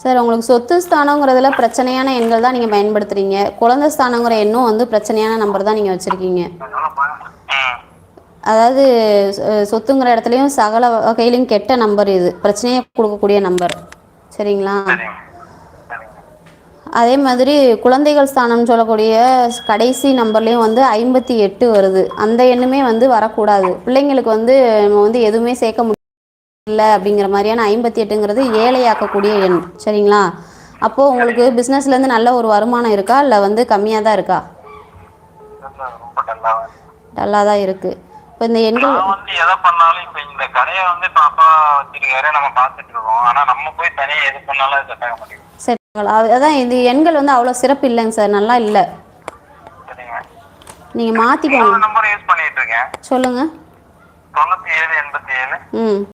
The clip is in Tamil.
சார் உங்களுக்கு சொத்து ஸ்தானங்கிறதுல பிரச்சனையான எண்கள் தான் நீங்கள் பயன்படுத்துகிறீங்க. குழந்தை ஸ்தானங்கிற எண்ணும் வந்து பிரச்சனையான நம்பர் தான் நீங்கள் வச்சுருக்கீங்க. அதாவது சொத்துங்கிற இடத்துலையும் சகல வகையிலையும் கெட்ட நம்பர், இது பிரச்சனையை கொடுக்கக்கூடிய நம்பர். சரிங்களா? அதே மாதிரி குழந்தைகள் ஸ்தானம்னு சொல்லக்கூடிய கடைசி நம்பர்லேயும் வந்து 58 வருது. அந்த எண்ணுமே வந்து வரக்கூடாது. பிள்ளைங்களுக்கு வந்து நம்ம வந்து எதுவுமே சேர்க்க முடியல அப்படிங்கிற மாதிரியான 58ங்கிறது ஏழையாக்கக்கூடிய எண். சரிங்களா? அப்போது உங்களுக்கு பிஸ்னஸ்லேருந்து நல்ல ஒரு வருமானம் இருக்கா, இல்லை வந்து கம்மியாக தான் இருக்கா? டல்லாக தான் இருக்குது. இப்போ இந்த எண்கள் வந்து எதை பண்ணாலும் இப்போ இந்த கடையை வந்து பாப்பா வச்சிருக்காரு, நம்ம பார்த்துட்டு இருக்கோம். ஆனால் நம்ம போய் தனியாக எது பண்ணாலும் செட் ஆக மாட்டேங்குது. செட் ஆகல. அதான் இந்த எண்கள் வந்து அவ்வளோ சிறப்பு இல்லைங்க சார், நல்லா இல்லை. நீங்கள் மாற்றிக்கோங்க. நம்பர் யூஸ் பண்ணிட்டு இருக்கேன். சொல்லுங்கள். 9787. ம்.